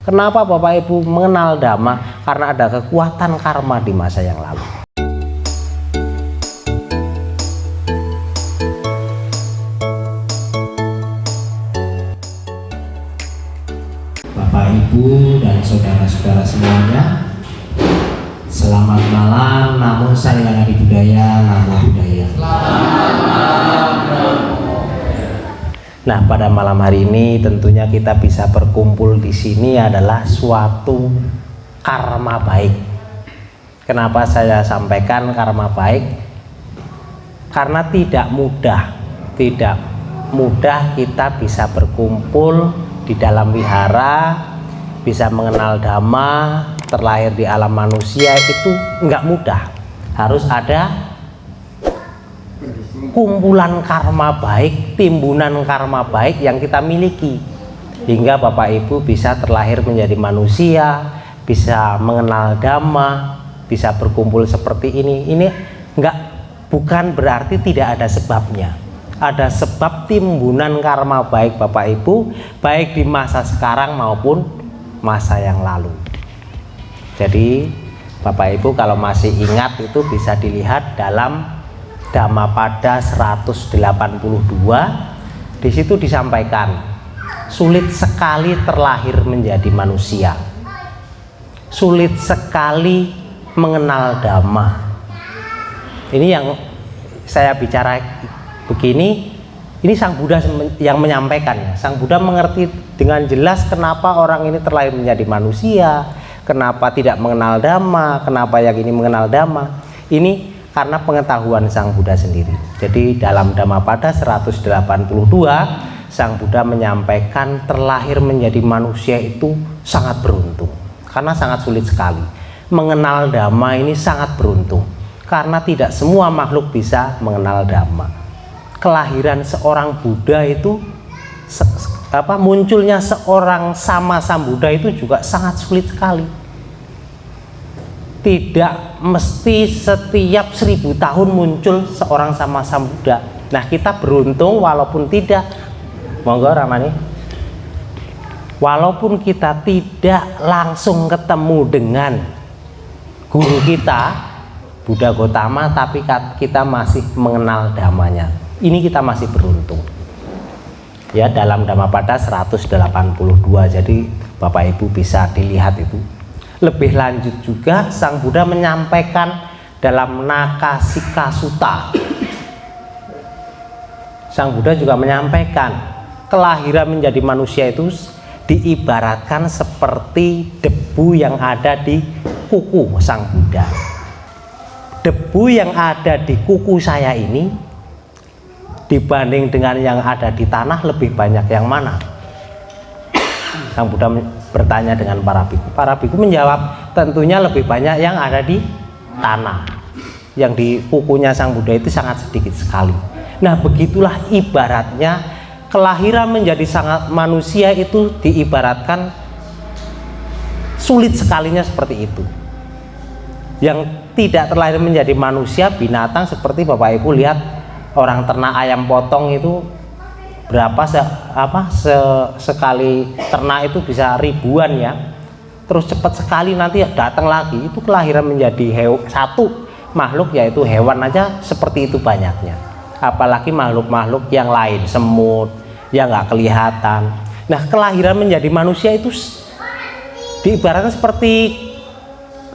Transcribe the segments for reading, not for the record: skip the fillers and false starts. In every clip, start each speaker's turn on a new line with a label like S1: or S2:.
S1: Kenapa Bapak Ibu mengenal Dhamma? Karena ada kekuatan karma di masa yang lalu. Bapak Ibu dan saudara-saudara semuanya, selamat malam. Namo Saryana Budaya, Namo Buddhaya. Nah, pada malam hari ini tentunya kita bisa berkumpul di sini adalah suatu karma baik. Kenapa saya sampaikan karma baik? Karena tidak mudah kita bisa berkumpul di dalam wihara, bisa mengenal Dhamma, terlahir di alam manusia, itu nggak mudah. Harus ada kumpulan karma baik, timbunan karma baik yang kita miliki, hingga Bapak Ibu bisa terlahir menjadi manusia, bisa mengenal Dhamma, bisa berkumpul seperti ini. Ini bukan berarti tidak ada sebabnya. Ada sebab timbunan karma baik Bapak Ibu, baik di masa sekarang maupun masa yang lalu. Jadi Bapak Ibu kalau masih ingat itu bisa dilihat dalam Dhammapada 182. Di situ disampaikan sulit sekali terlahir menjadi manusia, sulit sekali mengenal Dhamma. Ini yang saya bicara begini, ini Sang Buddha yang menyampaikannya. Sang Buddha mengerti dengan jelas kenapa orang ini terlahir menjadi manusia, kenapa tidak mengenal Dhamma, kenapa yang ini mengenal Dhamma. Ini karena pengetahuan Sang Buddha sendiri. Jadi dalam Dhammapada 182 Sang Buddha menyampaikan terlahir menjadi manusia itu sangat beruntung, karena sangat sulit sekali. Mengenal Dhamma ini sangat beruntung, karena tidak semua makhluk bisa mengenal Dhamma. Kelahiran seorang Buddha itu munculnya seorang sama Sambuddha itu juga sangat sulit sekali. Tidak mesti setiap 1000 tahun muncul seorang sama Sambuddha. Nah, kita beruntung walaupun tidak, monggo Ramani, walaupun kita tidak langsung ketemu dengan guru kita Buddha Gotama, tapi kita masih mengenal Dhammanya. Ini kita masih beruntung. Ya, dalam Dhammapada 182. Jadi Bapak Ibu bisa dilihat itu. Lebih lanjut juga Sang Buddha menyampaikan dalam Nakasika Sutta. Sang Buddha juga menyampaikan kelahiran menjadi manusia itu diibaratkan seperti debu yang ada di kuku Sang Buddha. Debu yang ada di kuku saya ini dibanding dengan yang ada di tanah, lebih banyak yang mana? Sang Buddha bertanya dengan para biku. Para biku menjawab, tentunya lebih banyak yang ada di tanah. Yang di kukunya Sang Buddha itu sangat sedikit sekali. Nah, begitulah ibaratnya kelahiran menjadi sangat manusia itu diibaratkan sulit sekalinya seperti itu. Yang tidak terlahir menjadi manusia, binatang seperti Bapak Ibu lihat orang ternak ayam potong itu berapa sekali ternak itu bisa ribuan ya, terus cepat sekali nanti datang lagi. Itu kelahiran menjadi satu makhluk, yaitu hewan aja seperti itu banyaknya, apalagi makhluk-makhluk yang lain, semut yang nggak kelihatan. Nah, kelahiran menjadi manusia itu diibaratkan seperti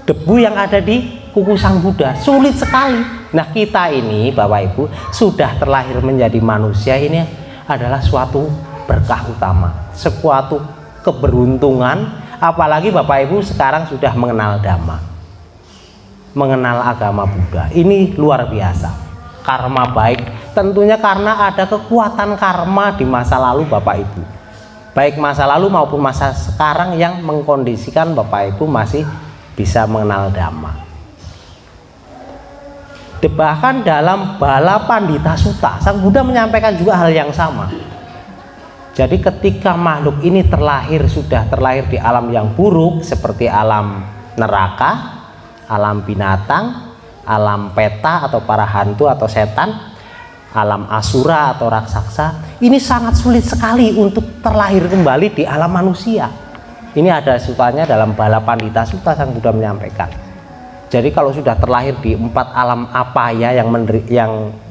S1: debu yang ada di kuku Sang Buddha, sulit sekali. Nah, kita ini Bapak Ibu sudah terlahir menjadi manusia, ini adalah suatu berkah utama, suatu keberuntungan. Apalagi Bapak Ibu sekarang sudah mengenal Dhamma, mengenal agama Buddha. Ini luar biasa, karma baik. Tentunya karena ada kekuatan karma di masa lalu Bapak Ibu, baik masa lalu maupun masa sekarang, yang mengkondisikan Bapak Ibu masih bisa mengenal Dhamma. Bahkan dalam Bala Pandita Sutta, Sang Buddha menyampaikan juga hal yang sama. Jadi ketika makhluk ini sudah terlahir di alam yang buruk, seperti alam neraka, alam binatang, alam peta atau para hantu atau setan, alam asura atau raksasa, ini sangat sulit sekali untuk terlahir kembali di alam manusia. Ini ada sutanya dalam Bala Pandita Sutta, Sang Buddha menyampaikan. Jadi kalau sudah terlahir di 4 alam apaya yang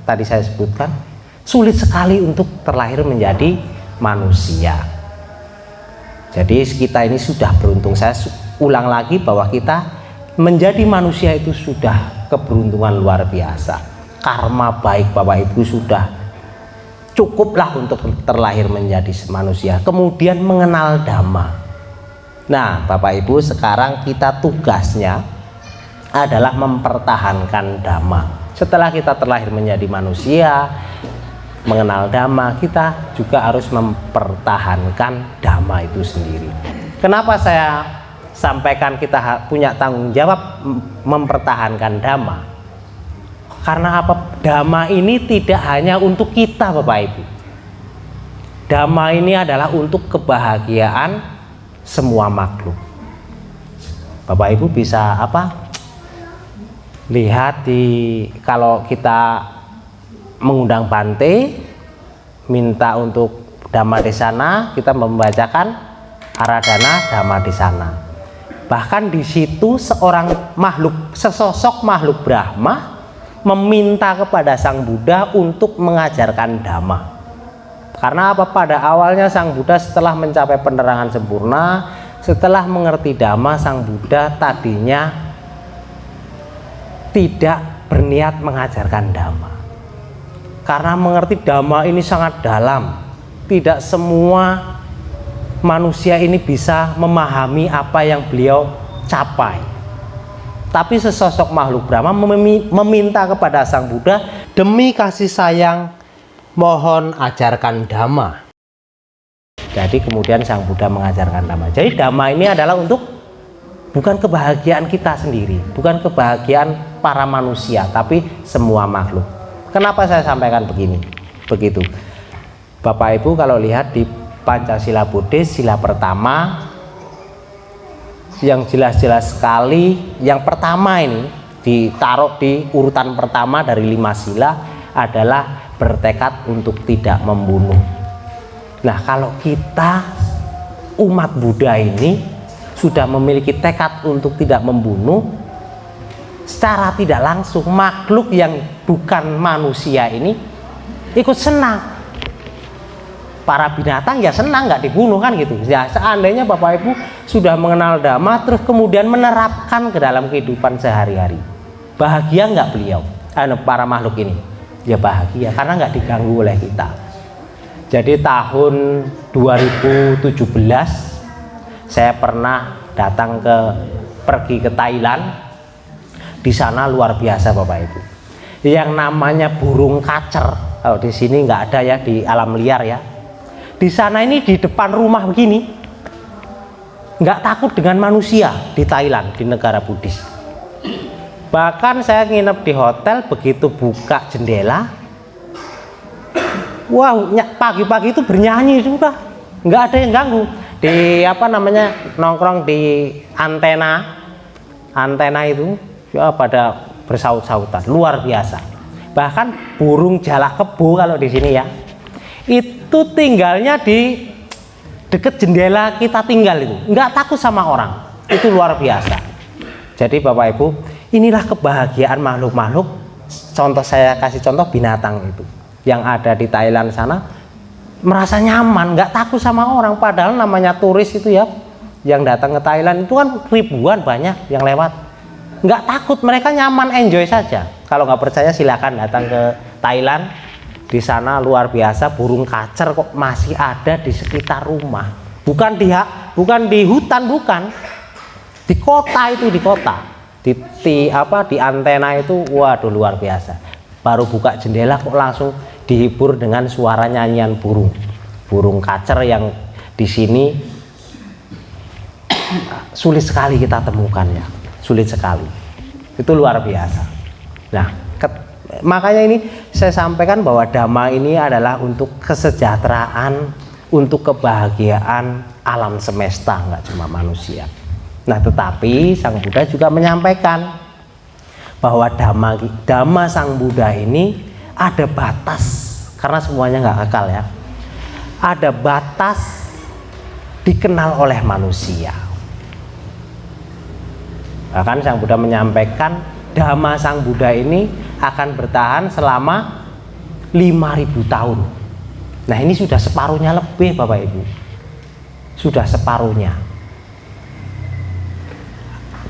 S1: tadi saya sebutkan, sulit sekali untuk terlahir menjadi manusia. Jadi kita ini sudah beruntung. Saya ulang lagi bahwa kita menjadi manusia itu sudah keberuntungan luar biasa. Karma baik Bapak Ibu sudah cukuplah untuk terlahir menjadi manusia. Kemudian mengenal Dhamma. Nah Bapak Ibu, sekarang kita tugasnya adalah mempertahankan Dhamma. Setelah kita terlahir menjadi manusia, mengenal Dhamma, kita juga harus mempertahankan Dhamma itu sendiri. Kenapa saya sampaikan kita punya tanggung jawab mempertahankan Dhamma? Karena apa? Dhamma ini tidak hanya untuk kita Bapak Ibu. Dhamma ini adalah untuk kebahagiaan semua makhluk. Bapak Ibu bisa lihat kalau kita mengundang Bante, minta untuk Dhamma Desana, kita membacakan Aradhana Dhamma Desana. Bahkan di situ sesosok makhluk Brahma meminta kepada Sang Buddha untuk mengajarkan Dhamma. Karena apa? Pada awalnya Sang Buddha setelah mencapai penerangan sempurna, setelah mengerti Dhamma, Sang Buddha tadinya tidak berniat mengajarkan Dhamma. Karena mengerti Dhamma ini sangat dalam. Tidak semua manusia ini bisa memahami apa yang beliau capai. Tapi sesosok makhluk Brahma meminta kepada Sang Buddha, demi kasih sayang mohon ajarkan Dhamma. Jadi kemudian Sang Buddha mengajarkan Dhamma. Jadi Dhamma ini adalah untuk bukan kebahagiaan kita sendiri, bukan kebahagiaan para manusia, tapi semua makhluk. Kenapa saya sampaikan begitu? Bapak Ibu kalau lihat di Pancasila Buddhis, sila pertama yang jelas-jelas sekali, yang pertama ini ditaruh di urutan pertama dari 5 sila adalah bertekad untuk tidak membunuh. Nah kalau kita umat Buddha ini sudah memiliki tekad untuk tidak membunuh, secara tidak langsung makhluk yang bukan manusia ini ikut senang. Para binatang ya senang nggak dibunuh kan gitu. Ya seandainya Bapak Ibu sudah mengenal Dhamma terus kemudian menerapkan ke dalam kehidupan sehari-hari, bahagia nggak beliau? Para makhluk ini ya bahagia karena nggak diganggu oleh kita. Jadi tahun 2017 saya pernah pergi ke Thailand. Di sana luar biasa Bapak Ibu. Yang namanya burung kacer, kalau di sini nggak ada ya, di alam liar ya. Di sana ini di depan rumah begini, nggak takut dengan manusia di Thailand, di negara Buddhis. Bahkan saya nginep di hotel, begitu buka jendela, wow, pagi-pagi itu bernyanyi sudah, nggak ada yang ganggu. Di nongkrong di antena itu ya pada bersaut-sautan, luar biasa. Bahkan burung jalak kebo kalau di sini ya, itu tinggalnya di deket jendela kita tinggal itu, nggak takut sama orang, itu luar biasa. Jadi Bapak Ibu, inilah kebahagiaan makhluk-makhluk. Saya kasih contoh binatang itu yang ada di Thailand sana, merasa nyaman, nggak takut sama orang. Padahal namanya turis itu ya, yang datang ke Thailand itu kan ribuan banyak yang lewat, nggak takut, mereka nyaman, enjoy saja. Kalau nggak percaya silakan datang ke Thailand. Di sana luar biasa, burung kacer kok masih ada di sekitar rumah. Bukan di hutan, bukan. Di kota itu, di antena itu, waduh luar biasa. Baru buka jendela kok langsung dihibur dengan suara nyanyian burung kacer yang di sini sulit sekali kita temukan ya, sulit sekali. Itu luar biasa. Nah, makanya ini saya sampaikan bahwa Dhamma ini adalah untuk kesejahteraan, untuk kebahagiaan alam semesta, nggak cuma manusia. Nah, tetapi Sang Buddha juga menyampaikan bahwa Dhamma Sang Buddha ini ada batas, karena semuanya nggak kekal ya. Ada batas dikenal oleh manusia. Bahkan Sang Buddha menyampaikan Dhamma Sang Buddha ini akan bertahan selama 5.000 tahun. Nah, ini sudah separuhnya lebih, Bapak Ibu. Sudah separuhnya.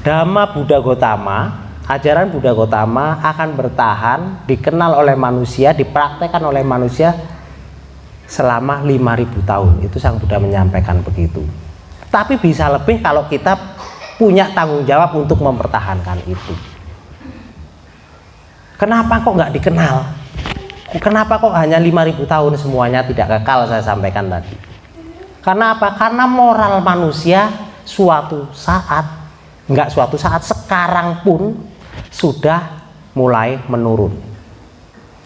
S1: Dhamma Buddha Gotama, ajaran Buddha Gotama akan bertahan, dikenal oleh manusia, dipraktekkan oleh manusia selama 5.000 tahun. Itu Sang Buddha menyampaikan begitu. Tapi bisa lebih kalau kita punya tanggung jawab untuk mempertahankan itu. Kenapa kok nggak dikenal? Kenapa kok hanya 5.000 tahun semuanya tidak kekal, saya sampaikan tadi. Karena apa? Karena moral manusia suatu saat, nggak suatu saat, sekarang pun sudah mulai menurun.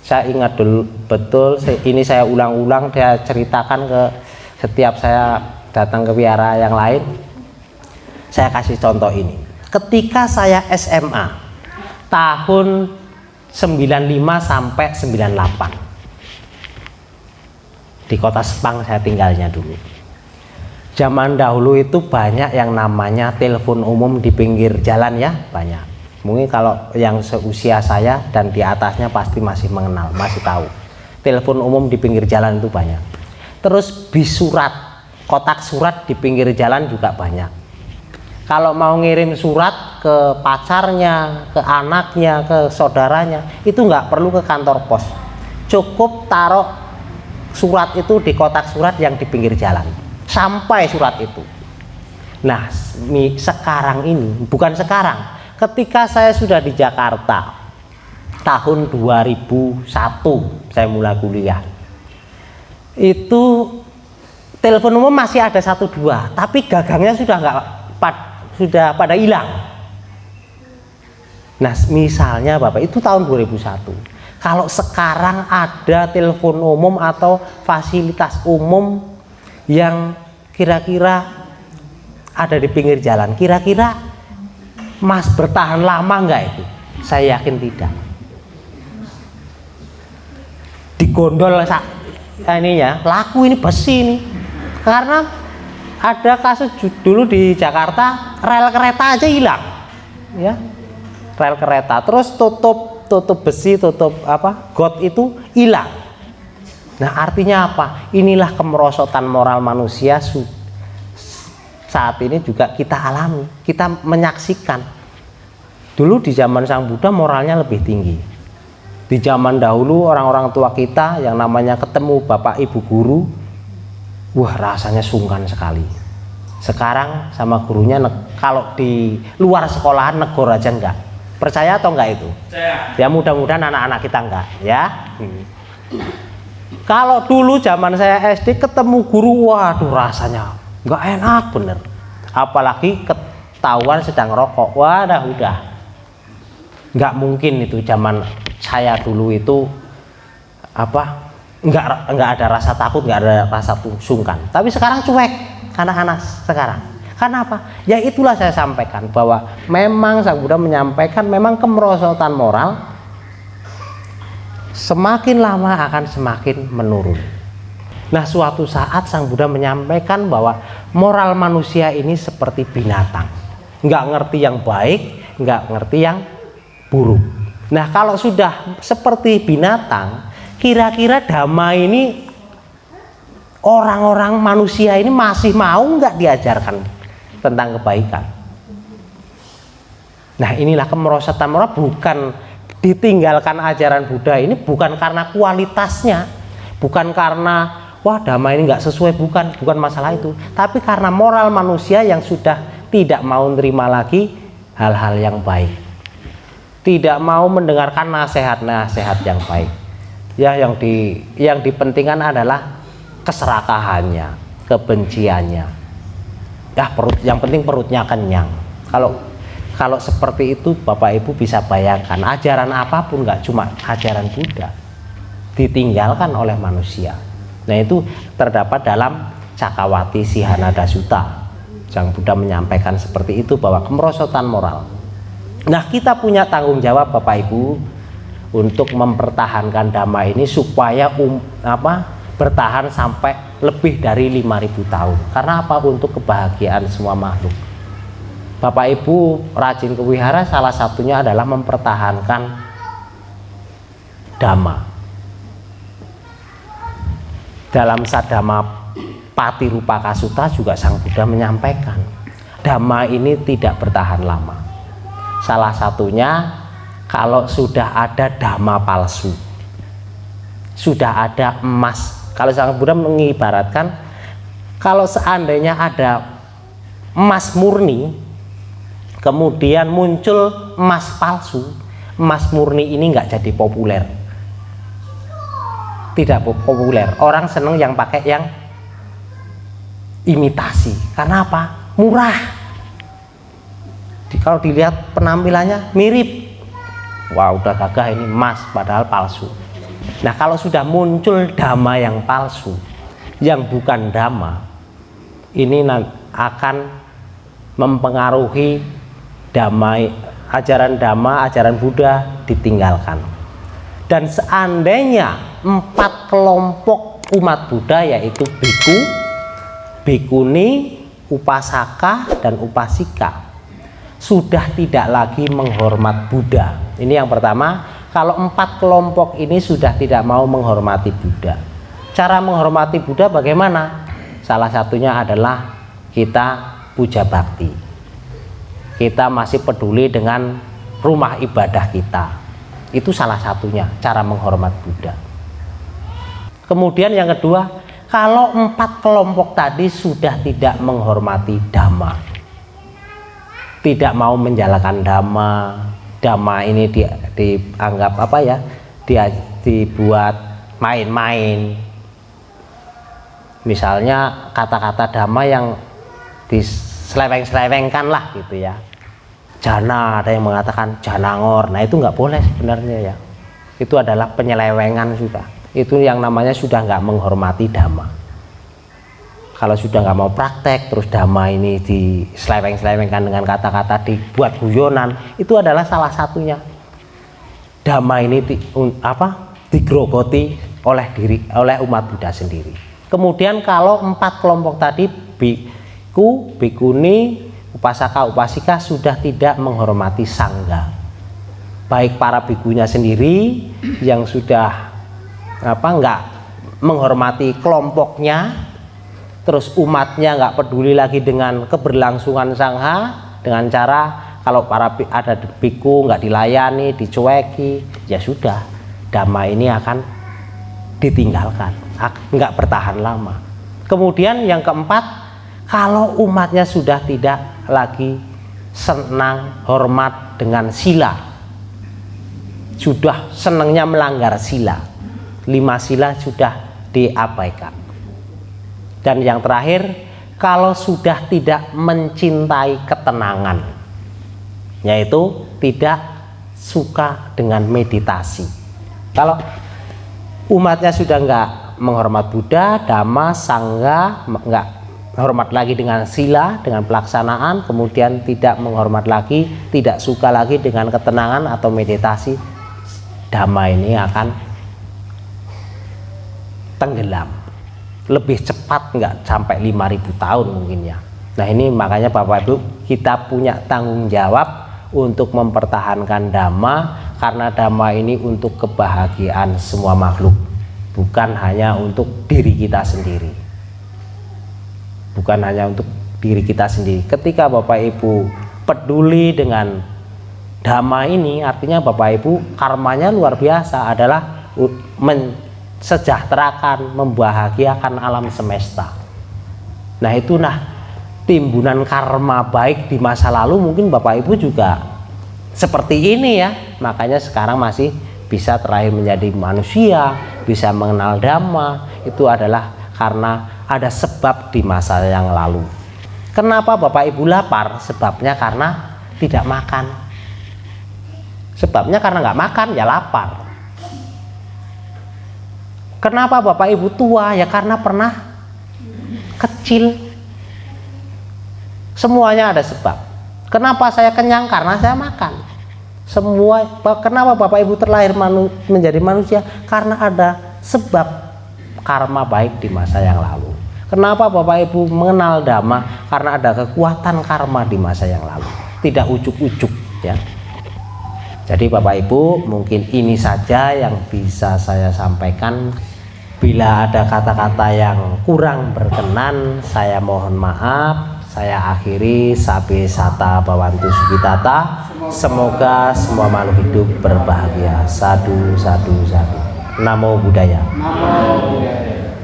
S1: Saya ingat dulu betul, ini saya ulang-ulang, saya ceritakan ke setiap saya datang ke wihara yang lain. Saya kasih contoh ini. Ketika saya SMA tahun 95 sampai 98 di kota Sepang saya tinggalnya dulu. Zaman dahulu itu banyak yang namanya telepon umum di pinggir jalan ya, banyak. Mungkin kalau yang seusia saya dan di atasnya pasti masih mengenal, masih tahu. Telepon umum di pinggir jalan itu banyak. Terus bis surat, kotak surat di pinggir jalan juga banyak. Kalau mau ngirim surat ke pacarnya, ke anaknya, ke saudaranya, itu nggak perlu ke kantor pos. Cukup taruh surat itu di kotak surat yang di pinggir jalan. Sampai surat itu. Nah, sekarang ini, bukan sekarang, ketika saya sudah di Jakarta, tahun 2001, saya mulai kuliah. Itu telepon umum masih ada 1-2, tapi gagangnya sudah pada hilang. Nah, misalnya Bapak, itu tahun 2001. Kalau sekarang ada telepon umum atau fasilitas umum yang kira-kira ada di pinggir jalan, kira-kira Mas bertahan lama nggak itu? Saya yakin tidak. Digondol ini ya, laku ini besi ini. Karena ada kasus dulu di Jakarta, rel kereta aja hilang, ya, rel kereta, terus tutup besi, tutup got itu hilang. Nah, artinya apa? Inilah kemerosotan moral manusia saat ini juga kita alami, kita menyaksikan. Dulu di zaman Sang Buddha moralnya lebih tinggi. Di zaman dahulu orang-orang tua kita yang namanya ketemu bapak ibu guru, wah rasanya sungkan sekali. Sekarang sama gurunya kalau di luar sekolahan negor aja enggak. Percaya atau enggak itu? Ya mudah-mudahan anak-anak kita enggak ya. Kalau dulu zaman saya SD ketemu guru, waduh rasanya enggak enak bener. Apalagi ketahuan sedang rokok, wadah udah. Enggak mungkin itu zaman saya dulu itu enggak ada rasa takut, enggak ada rasa sungkan. Tapi sekarang cuek anak-anak sekarang. Karena apa? Ya itulah saya sampaikan bahwa memang Sang Buddha menyampaikan memang kemerosotan moral semakin lama akan semakin menurun. Nah, suatu saat Sang Buddha menyampaikan bahwa moral manusia ini seperti binatang, nggak ngerti yang baik, nggak ngerti yang buruk. Nah, kalau sudah seperti binatang, kira-kira Dhamma ini orang-orang manusia ini masih mau nggak diajarkan tentang kebaikan? Nah, inilah kemerosotan moral, bukan ditinggalkan ajaran Buddha ini bukan karena kualitasnya, bukan karena wah Dhamma ini nggak sesuai, bukan masalah itu, tapi karena moral manusia yang sudah tidak mau menerima lagi hal-hal yang baik, tidak mau mendengarkan nasihat-nasihat yang baik. Ya, yang dipentingkan adalah keserakahannya, kebenciannya. Ya, yang penting perutnya kenyang. Kalau seperti itu Bapak Ibu bisa bayangkan ajaran apapun, nggak cuma ajaran Buddha, ditinggalkan oleh manusia. Nah, itu terdapat dalam Cakkawati Sihanada Sutta. Sang Buddha menyampaikan seperti itu bahwa kemerosotan moral. Nah, kita punya tanggung jawab Bapak Ibu untuk mempertahankan Dhamma ini supaya bertahan sampai lebih dari 5.000 tahun. Karena apa? Untuk kebahagiaan semua makhluk. Bapak Ibu rajin ke wihara, salah satunya adalah mempertahankan Dhamma. Dalam Saddhamma Patirupaka Sutta juga Sang Buddha menyampaikan Dhamma ini tidak bertahan lama. Salah satunya kalau sudah ada Dhamma palsu, sudah ada emas. Kalau Sang Buddha mengibaratkan, kalau seandainya ada emas murni, kemudian muncul emas palsu, emas murni ini nggak jadi populer, tidak populer. Orang seneng yang pakai yang imitasi. Karena apa? Murah. Kalau dilihat penampilannya mirip, wah udah gagah ini emas, padahal palsu. Nah, kalau sudah muncul Dhamma yang palsu, yang bukan Dhamma, ini akan mempengaruhi Dhamma, ajaran Dhamma, ajaran Buddha ditinggalkan. Dan seandainya 4 kelompok umat Buddha, yaitu biku, bikuni, upasaka, dan upasika, sudah tidak lagi menghormat Buddha. Ini yang pertama. Kalau 4 kelompok ini sudah tidak mau menghormati Buddha. Cara menghormati Buddha bagaimana? Salah satunya adalah kita puja bakti. Kita masih peduli dengan rumah ibadah kita. Itu salah satunya cara menghormat Buddha. Kemudian yang kedua, kalau 4 kelompok tadi sudah tidak menghormati Dhamma, tidak mau menjalankan Dhamma, Dhamma ini dianggap apa ya, dibuat main-main. Misalnya kata-kata Dhamma yang diseleweng-selewengkan lah gitu ya. Jana, ada yang mengatakan janangor. Nah itu nggak boleh sebenarnya ya. Itu adalah penyelewengan juga. Itu yang namanya sudah nggak menghormati Dhamma. Kalau sudah nggak mau praktek, terus Dhamma ini diseleweng-selewengkan dengan kata-kata, dibuat guyonan, itu adalah salah satunya. Dhamma ini digrogoti oleh umat Buddha sendiri. Kemudian kalau 4 kelompok tadi, biku, bikuni, upasaka, upasika, sudah tidak menghormati sangga, baik para bikunya sendiri yang sudah nggak menghormati kelompoknya, terus umatnya nggak peduli lagi dengan keberlangsungan sangha, dengan cara kalau ada biku nggak dilayani, dicueki, ya sudah, Dhamma ini akan ditinggalkan, nggak bertahan lama. Kemudian yang keempat, kalau umatnya sudah tidak lagi senang hormat dengan sila, sudah senangnya melanggar sila, 5 sila sudah diabaikan. Dan yang terakhir, kalau sudah tidak mencintai ketenangan, yaitu tidak suka dengan meditasi. Kalau umatnya sudah nggak menghormat Buddha, Dhamma, Sangha, nggak hormat lagi dengan sila, dengan pelaksanaan, kemudian tidak menghormat lagi, tidak suka lagi dengan ketenangan atau meditasi, Dhamma ini akan tenggelam. Lebih cepat, nggak sampai 5.000 tahun mungkin ya. Nah ini makanya Bapak Ibu, kita punya tanggung jawab untuk mempertahankan Dhamma, karena Dhamma ini untuk kebahagiaan semua makhluk, bukan hanya untuk diri kita sendiri. Bukan hanya untuk diri kita sendiri. Ketika Bapak Ibu peduli dengan Dhamma ini, artinya Bapak Ibu karmanya luar biasa, adalah sejahterakan, membahagiakan alam semesta. Nah itu timbunan karma baik di masa lalu mungkin Bapak Ibu juga seperti ini ya. Makanya sekarang masih bisa terlahir menjadi manusia, bisa mengenal Dhamma, itu adalah karena ada sebab di masa yang lalu. Kenapa Bapak Ibu lapar? Sebabnya karena tidak makan. Sebabnya karena nggak makan ya lapar. Kenapa Bapak Ibu tua? Ya karena pernah kecil. Semuanya ada sebab. Kenapa saya kenyang? Karena saya makan. Kenapa Bapak Ibu terlahir menjadi manusia? Karena ada sebab karma baik di masa yang lalu. Kenapa Bapak Ibu mengenal Dhamma? Karena ada kekuatan karma di masa yang lalu, tidak ujuk-ujuk ya. Jadi Bapak Ibu, mungkin ini saja yang bisa saya sampaikan. Bila ada kata-kata yang kurang berkenan, saya mohon maaf. Saya akhiri, sabe sata bawantu sukitata. Semoga semua makhluk hidup berbahagia. Sadu, sadu, sadu. Namo Buddhaya.
S2: Namo Buddhaya.